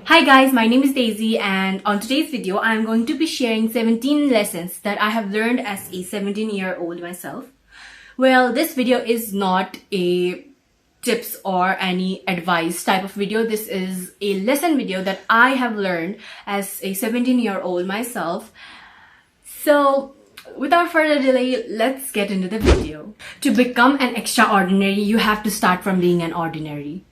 Hi guys, my name is Daisy and on today's video I'm going to be sharing 17 lessons that I have learned as a 17-year-old myself. Well, this video is not a tips or any advice type of video. This is a lesson video that I have learned as a 17-year-old myself. So without further delay, let's get into the video. To become an extraordinary, you have to start from being an ordinary.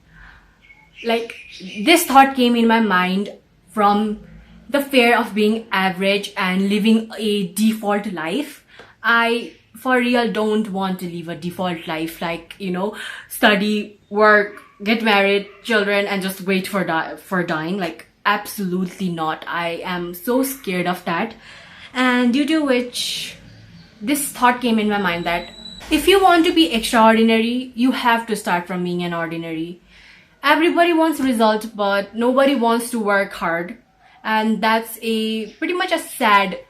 Like, this thought came in my mind from the fear of being average and living a default life. I, for real, don't want to live a default life, like, study, work, get married, children, and just wait for dying. Like, absolutely not. I am so scared of that. And due to which, this thought came in my mind that if you want to be extraordinary, you have to start from being an ordinary. Everybody wants results, but nobody wants to work hard. And that's pretty much a sad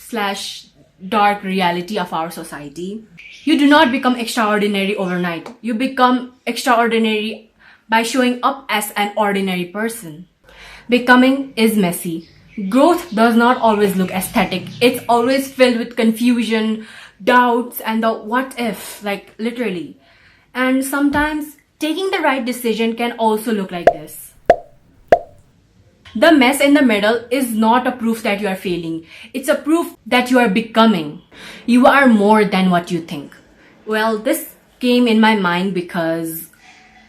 / dark reality of our society. You do not become extraordinary overnight. You become extraordinary by showing up as an ordinary person. Becoming is messy. Growth does not always look aesthetic. It's always filled with confusion, doubts, and the what if, like literally. And sometimes taking the right decision can also look like this. The mess in the middle is not a proof that you are failing. It's a proof that you are becoming. You are more than what you think. Well, this came in my mind because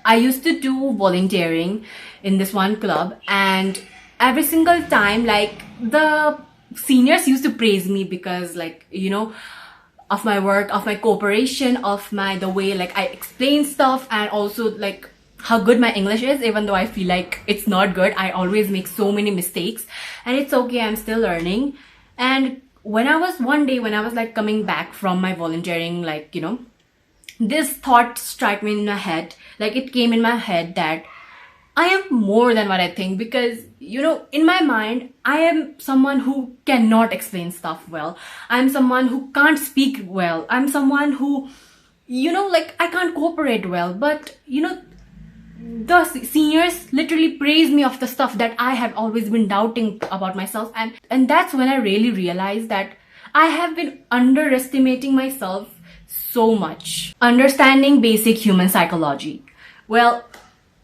I used to do volunteering in this one club, and every single time, like, the seniors used to praise me because, of my work, of my cooperation, of the way like I explain stuff, and also like how good my English is, even though I feel like it's not good. I always make so many mistakes, and it's okay, I'm still learning. And when I was like coming back from my volunteering, this thought struck me in my head, like it came in my head that I am more than what I think, because, in my mind, I am someone who cannot explain stuff well. I'm someone who can't speak well. I'm someone who, I can't cooperate well. But, the seniors literally praise me of the stuff that I have always been doubting about myself. And that's when I really realized that I have been underestimating myself so much. Understanding basic human psychology. Well,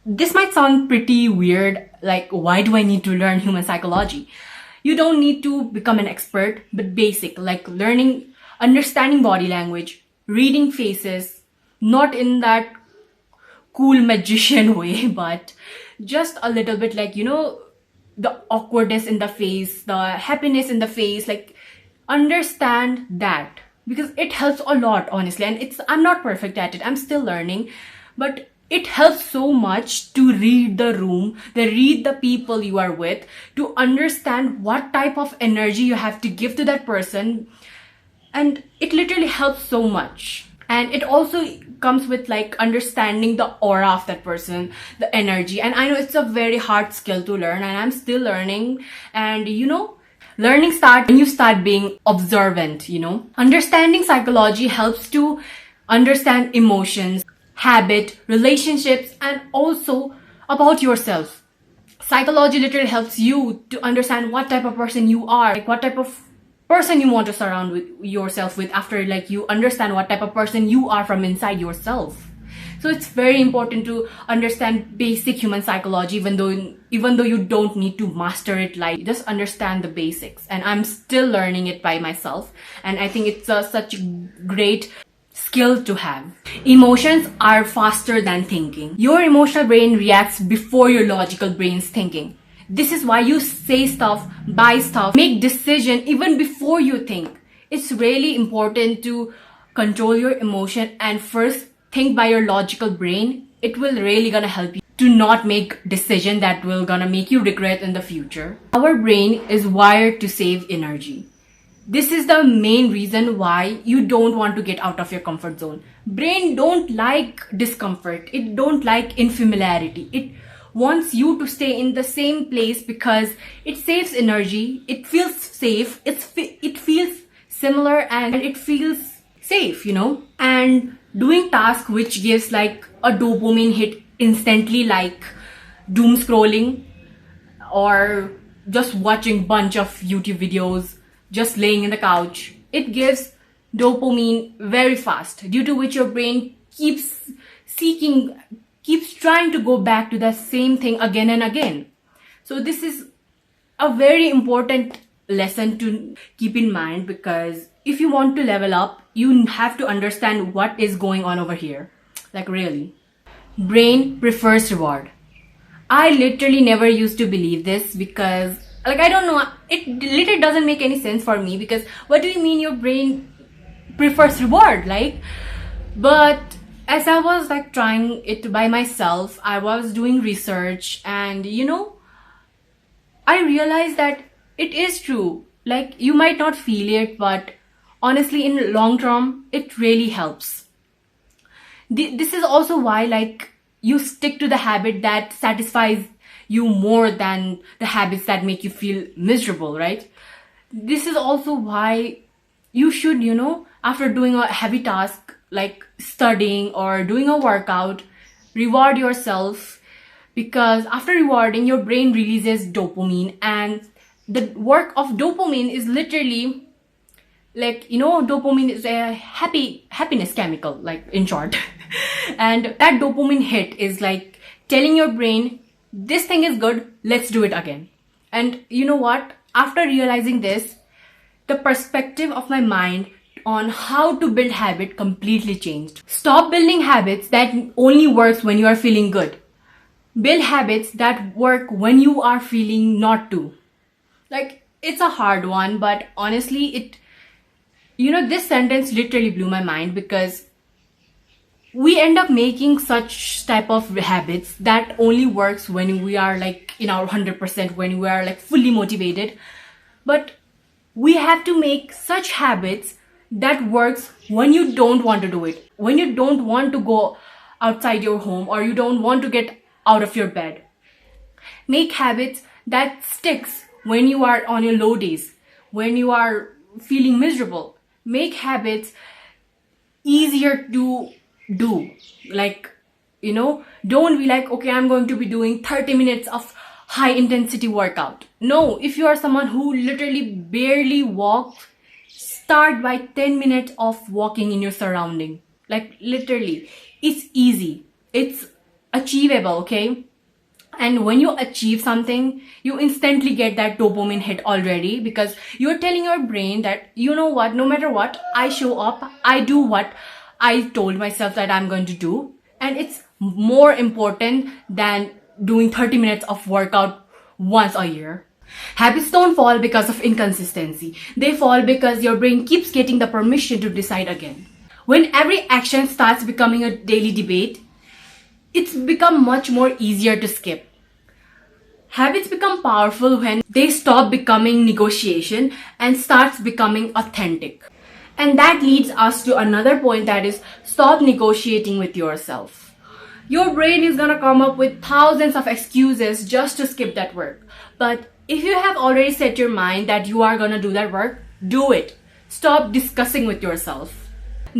this might sound pretty weird, like why do I need to learn human psychology? You don't need to become an expert, but basic, like understanding body language, reading faces, not in that cool magician way, but just a little bit like, the awkwardness in the face, the happiness in the face, like understand that, because it helps a lot, honestly. And I'm not perfect at it, I'm still learning, but it helps so much to read the room, read the people you are with, to understand what type of energy you have to give to that person. And it literally helps so much. And it also comes with like understanding the aura of that person, the energy. And I know it's a very hard skill to learn, and I'm still learning. And learning starts when you start being observant, Understanding psychology helps to understand emotions, habit, relationships, and also about yourself. Psychology literally helps you to understand what type of person you are, like what type of person you want to surround yourself with after you understand what type of person you are from inside yourself. So it's very important to understand basic human psychology, even though you don't need to master it, like just understand the basics. And I'm still learning it by myself, and I think it's such a great skill to have. Emotions are faster than thinking. Your emotional brain reacts before your logical brain's thinking. This is why you say stuff, buy stuff, make decision even before you think. It's really important to control your emotion and first think by your logical brain. It will really gonna help you to not make decision that will gonna make you regret in the future. Our brain is wired to save energy. This is the main reason why you don't want to get out of your comfort zone. Brain don't like discomfort. It don't like unfamiliarity. It wants you to stay in the same place because it saves energy. It feels safe. It feels similar, and it feels safe, And doing task which gives like a dopamine hit instantly, like doom scrolling, or just watching bunch of YouTube videos, just laying in the couch. It gives dopamine very fast, due to which your brain keeps trying to go back to the same thing again and again. So this is a very important lesson to keep in mind, because if you want to level up, you have to understand what is going on over here. Like, really. Brain prefers reward. I literally never used to believe this, because like, I don't know, it literally doesn't make any sense for me, because what do you mean your brain prefers reward? Like, but as I was like trying it by myself, I was doing research, and I realized that it is true. Like, you might not feel it, but honestly, in long term, it really helps. This is also why, like, you stick to the habit that satisfies you more than the habits that make you feel miserable, right? This is also why you should, after doing a heavy task like studying or doing a workout, reward yourself, because after rewarding, your brain releases dopamine, and the work of dopamine is literally like, dopamine is a happiness chemical, like, in short. And that dopamine hit is like telling your brain, this thing is good, let's do it again. And you know what? After realizing this, the perspective of my mind on how to build habit completely changed. Stop building habits that only works when you are feeling good. Build habits that work when you are feeling not to. Like, it's a hard one, but honestly, this sentence literally blew my mind, because we end up making such type of habits that only works when we are like in our 100%, when we are like fully motivated. But we have to make such habits that works when you don't want to do it, when you don't want to go outside your home, or you don't want to get out of your bed. Make habits that sticks when you are on your low days, when you are feeling miserable. Make habits easier to do. Like, don't be like, okay, I'm going to be doing 30 minutes of high intensity workout. No, if you are someone who literally barely walks, start by 10 minutes of walking in your surrounding. Like, literally, it's easy, it's achievable, okay? And when you achieve something, you instantly get that dopamine hit already, because you're telling your brain that, you know what, no matter what, I show up, I do what I told myself that I'm going to do. And it's more important than doing 30 minutes of workout once a year. Habits don't fall because of inconsistency. They fall because your brain keeps getting the permission to decide again. When every action starts becoming a daily debate, it's become much more easier to skip. Habits become powerful when they stop becoming negotiation and starts becoming authentic. And that leads us to another point, that is, stop negotiating with yourself. Your brain is gonna come up with thousands of excuses just to skip that work. But if you have already set your mind that you are gonna do that work, do it. Stop discussing with yourself.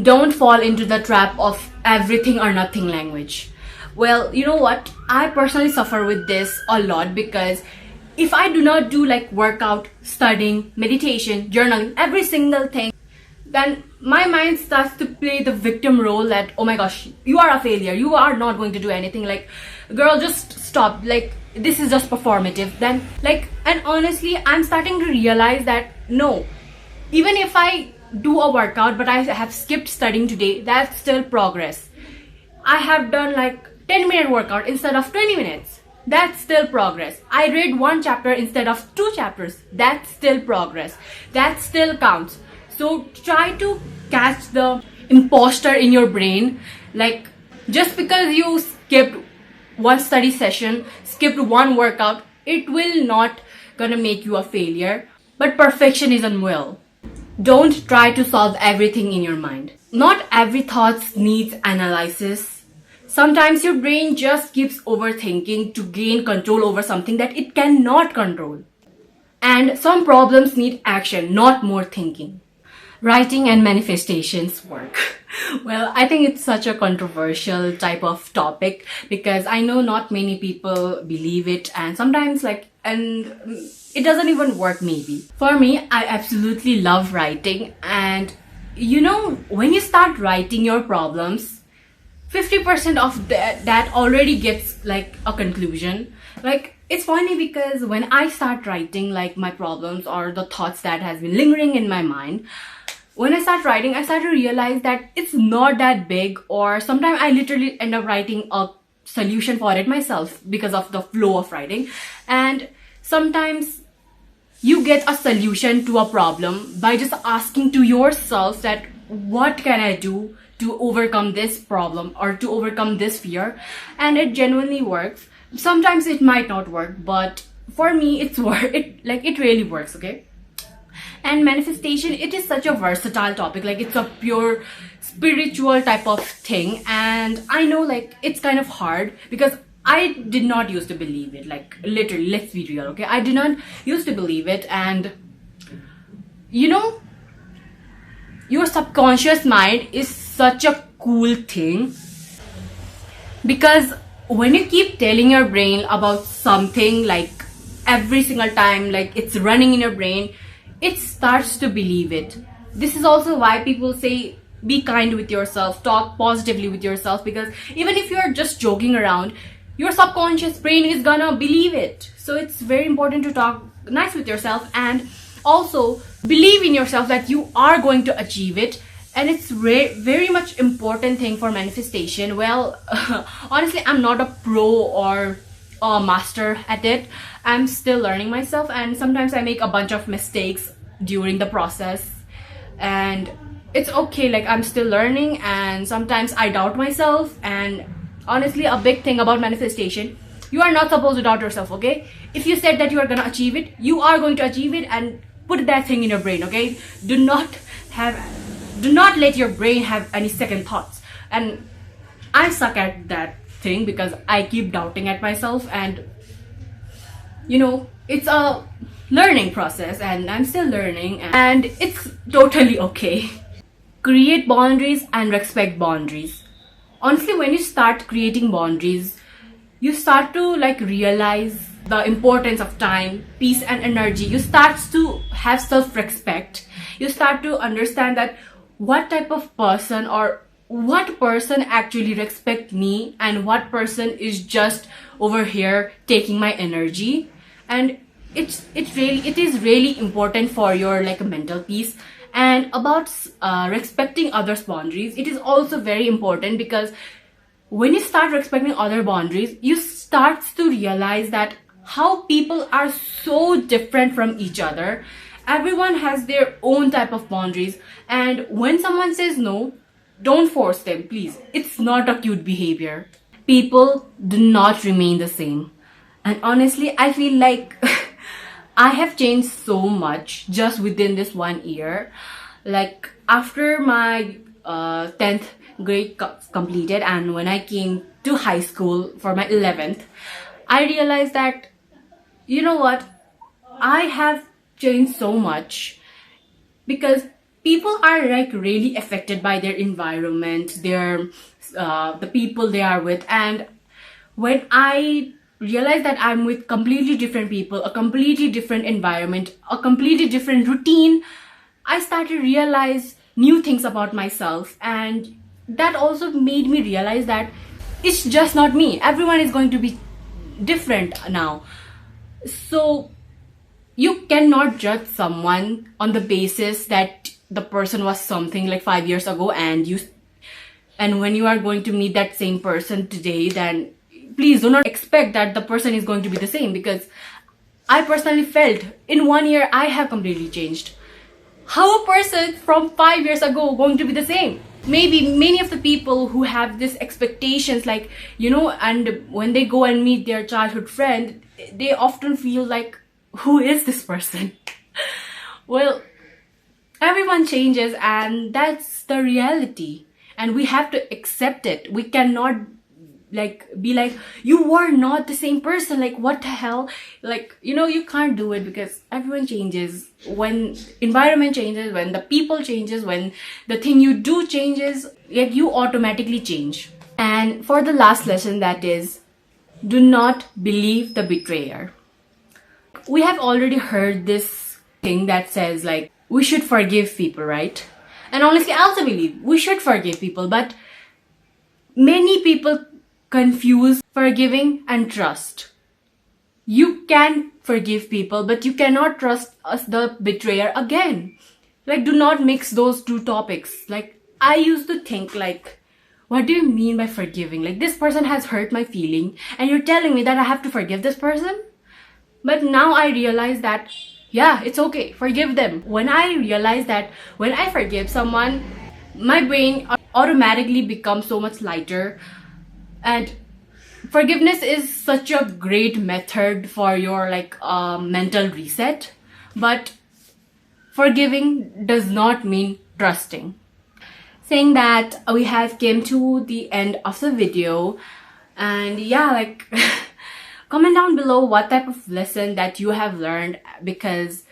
Don't fall into the trap of everything or nothing language. Well, you know what? I personally suffer with this a lot, because if I do not do like workout, studying, meditation, journaling, every single thing, then my mind starts to play the victim role that, oh my gosh, you are a failure, you are not going to do anything, like, girl, just stop, like, this is just performative. Then, like, and honestly, I'm starting to realize that no, even if I do a workout but I have skipped studying today, that's still progress. I have done like 10-minute workout instead of 20 minutes, that's still progress. I read one chapter instead of 2 chapters, that's still progress. That still counts. So try to catch the imposter in your brain. Like, just because you skipped one study session, skipped one workout, it will not gonna make you a failure. But perfectionism will. Don't try to solve everything in your mind. Not every thought needs analysis. Sometimes your brain just keeps overthinking to gain control over something that it cannot control. And some problems need action, not more thinking. Writing and manifestations work. Well, I think it's such a controversial type of topic because I know not many people believe it, and sometimes it doesn't even work maybe. For me, I absolutely love writing, and when you start writing your problems, 50% of that already gets like a conclusion. Like, it's funny because when I start writing like my problems or the thoughts that has been lingering in my mind, when I start writing, I start to realize that it's not that big, or sometimes I literally end up writing a solution for it myself because of the flow of writing. And sometimes you get a solution to a problem by just asking to yourself that what can I do to overcome this problem or to overcome this fear, and it genuinely works. Sometimes it might not work, but for me it really works, okay? And manifestation, it is such a versatile topic, like it's a pure spiritual type of thing, and I know like it's kind of hard because I did not used to believe it. Like, literally, let's be real, okay? I did not used to believe it, and your subconscious mind is such a cool thing because when you keep telling your brain about something, like every single time, like it's running in your brain, it starts to believe it. This is also why people say be kind with yourself, talk positively with yourself, because even if you're just joking around, your subconscious brain is gonna believe it. So it's very important to talk nice with yourself and also believe in yourself that you are going to achieve it. And it's very much important thing for manifestation. Well, honestly, I'm not a pro or a master at it. I'm still learning myself, and sometimes I make a bunch of mistakes during the process, and it's okay. Like, I'm still learning, and sometimes I doubt myself. And honestly, a big thing about manifestation, you are not supposed to doubt yourself, okay? If you said that you are gonna achieve it, you are going to achieve it, and put that thing in your brain, okay? Do not let your brain have any second thoughts. And I suck at that thing because I keep doubting at myself, and it's a learning process, and I'm still learning, and it's totally okay. Create boundaries and respect boundaries. Honestly, when you start creating boundaries, you start to like realize the importance of time, peace, and energy. You start to have self-respect. You start to understand that what type of person or what person actually respect me, and what person is just over here taking my energy. And it is really important for your like mental peace. And about respecting others' boundaries, it is also very important because when you start respecting other boundaries, you start to realize that how people are so different from each other. Everyone has their own type of boundaries, and when someone says no, don't force them, please. It's not a cute behavior. People do not remain the same. And honestly, I feel like I have changed so much just within this 1 year. Like, after my 10th grade completed, and when I came to high school for my 11th, I realized that, you know what, I have changed so much because people are like really affected by their environment, the people they are with. And when I realized that I'm with completely different people, a completely different environment, a completely different routine, I started to realize new things about myself. And that also made me realize that it's just not me. Everyone is going to be different now. So you cannot judge someone on the basis that the person was something like 5 years ago, and when you are going to meet that same person today, then please do not expect that the person is going to be the same, because I personally felt in 1 year I have completely changed. How a person from 5 years ago going to be the same? Maybe many of the people who have these expectations, like, and when they go and meet their childhood friend, they often feel like, who is this person? Well, everyone changes, and that's the reality, and we have to accept it. We cannot be like, you were not the same person, like what the hell, like, you know, you can't do it, because everyone changes. When environment changes, when the people changes, when the thing you do changes, like, you automatically change. And for the last lesson, that is, do not believe the betrayer. We have already heard this thing that says, like, we should forgive people, right? And honestly, I also believe we should forgive people, but many people confuse forgiving and trust. You can forgive people, but you cannot trust the betrayer again. Like, do not mix those two topics. Like, I used to think, like, what do you mean by forgiving? Like, this person has hurt my feeling, and you're telling me that I have to forgive this person? But now I realize that, yeah, it's okay, forgive them. When I realize that when I forgive someone, my brain automatically becomes so much lighter. And forgiveness is such a great method for your, like, mental reset. But forgiving does not mean trusting. Saying that, we have came to the end of the video. And yeah, like, comment down below what type of lesson that you have learned, because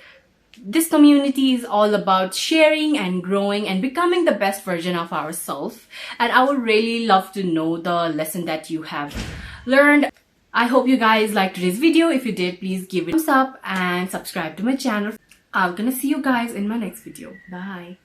this community is all about sharing and growing and becoming the best version of ourselves. And I would really love to know the lesson that you have learned. I hope you guys liked today's video. If you did, please give it a thumbs up and subscribe to my channel. I'm gonna see you guys in my next video. Bye.